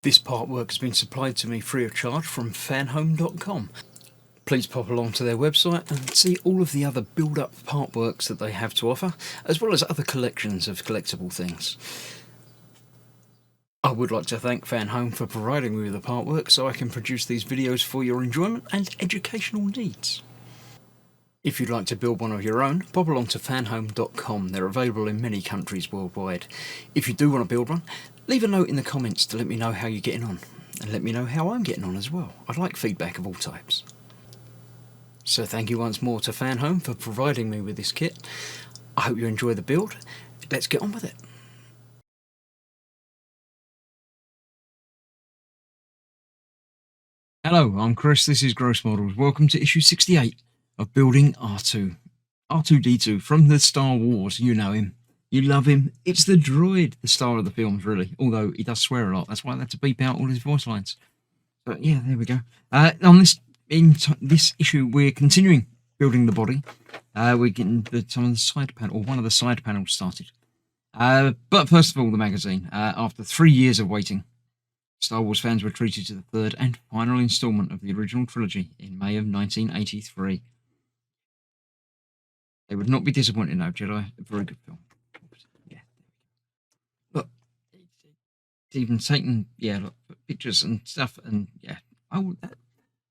This part work has been supplied to me free of charge from Fanhome.com. Please pop along to their website and see all of the other build-up part works that they have to offer, as well as other collections of collectible things. I would like to thank Fanhome for providing me with the part work so I can produce these videos for your enjoyment and educational needs. If you'd like to build one of your own, pop along to fanhome.com. They're available in many countries worldwide. If you do want to build one, leave a note in the comments to let me know how you're getting on, and let me know how I'm getting on as well. I'd like feedback of all types. So thank you once more to Fanhome for providing me with this kit. I hope you enjoy the build. Let's get on with it. Hello, I'm Chris, this is Gross Models. Welcome to issue 68 of building R2. R2-D2 from the Star Wars. You know him. You love him. It's the droid, the star of the films, really. Although he does swear a lot. That's why I had to beep out all his voice lines. But yeah, there we go. In this issue, we're continuing building the body. We're getting some of the side panel, or one of the side panels started. But first of all, the magazine. After 3 years of waiting, Star Wars fans were treated to the third and final installment of the original trilogy in May of 1983. They would not be disappointed now, Jedi. A very good film. Yeah. Look, it's even taken, look, pictures and stuff, and yeah. Oh,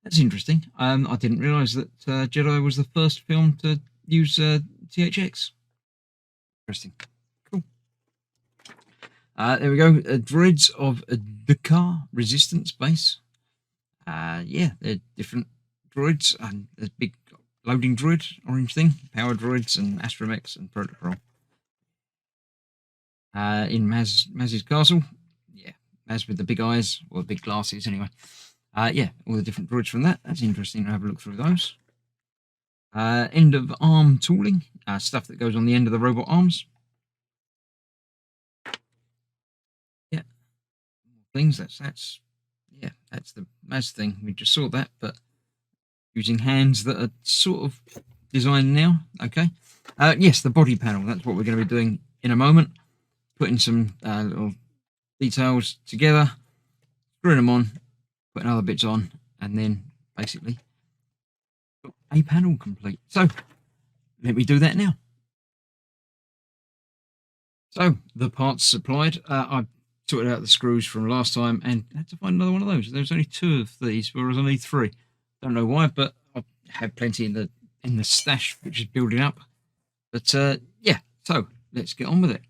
that's interesting. I didn't realise that Jedi was the first film to use THX. Interesting. Cool. There we go. Droids of the car resistance base. Yeah, they're different droids, and there's big loading droid, orange thing, power droids, and astromechs and protocol. In Maz's castle, yeah, Maz with the big eyes, or big glasses anyway. Yeah, all the different droids from that. That's interesting to have a look through those. End of arm tooling, stuff that goes on the end of the robot arms. Yeah, things. That's the Maz thing. We just saw that, but using hands that are sort of designed now. Okay. Yes, the body panel. That's what we're going to be doing in a moment. Putting some little details together, screwing them on, putting other bits on, and then basically a panel complete. So let me do that now. So the parts supplied. I sorted out the screws from last time and had to find another one of those. There was only 2 of these, whereas I need 3. Don't know why, but I had plenty in the stash, which is building up. But yeah, so let's get on with it.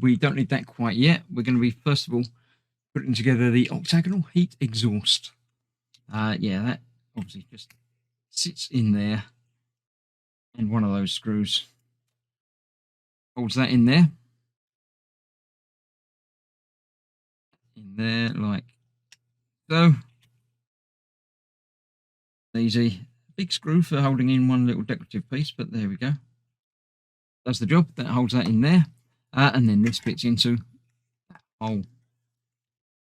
We don't need that quite yet. We're going to be first of all putting together the octagonal heat exhaust. Yeah, that obviously just sits in there, and one of those screws holds that in there. In there, like so. Easy. Big screw for holding in one little decorative piece, but there we go. Does the job. That holds that in there. And then this fits into that hole.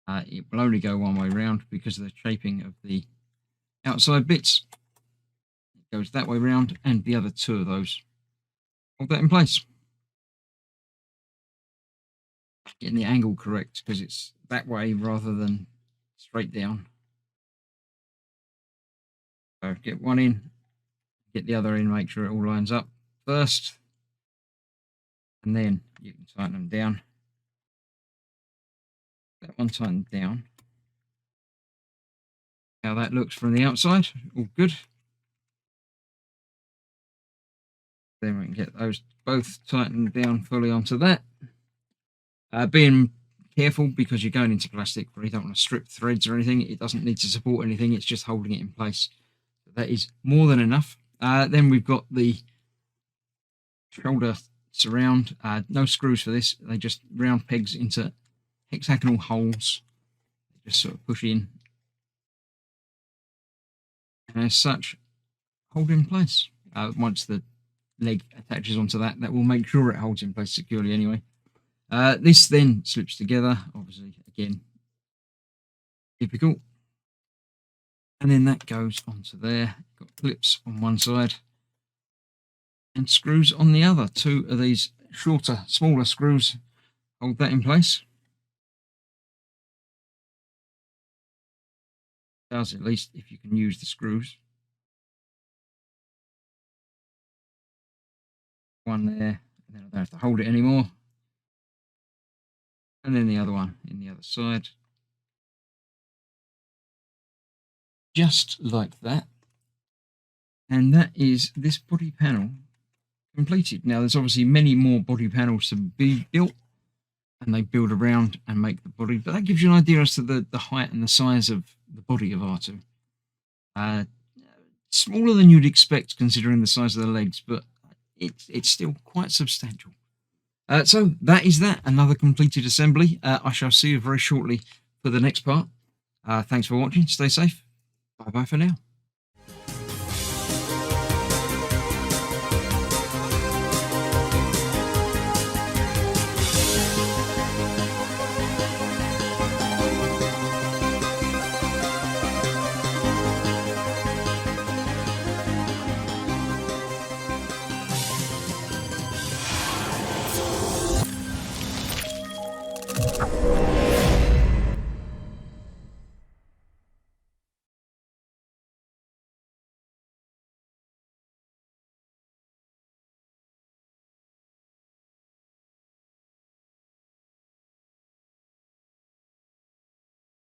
It will only go one way round because of the shaping of the outside bits. It goes that way round, and the other 2 of those hold that in place. Getting the angle correct because it's that way rather than straight down. So get one in, get the other in, make sure it all lines up first, and then you can tighten them down. That one tightened down. How that looks from the outside, all good. Then we can get those both tightened down fully onto that. Being careful because you're going into plastic, but you don't want to strip threads or anything. It doesn't need to support anything, it's just holding it in place. That is more than enough. Then we've got the shoulder surround. No screws for this. They just round pegs into hexagonal holes. They just sort of push in. And as such, hold in place. Once the leg attaches onto that, that will make sure it holds in place securely anyway. This then slips together, obviously, again, difficult. And then that goes onto there. Got clips on one side and screws on the other. 2 of these shorter, smaller screws hold that in place. Does, at least, if you can use the screws. One there, and then I don't have to hold it anymore. And then the other one in the other side. Just like that. And that is this body panel completed. Now, there's obviously many more body panels to be built, and they build around and make the body. But that gives you an idea as to the height and the size of the body of R2. Smaller than you'd expect considering the size of the legs, but it's still quite substantial. So that is that. Another completed assembly. I shall see you very shortly for the next part. Thanks for watching. Stay safe. Bye-bye for now.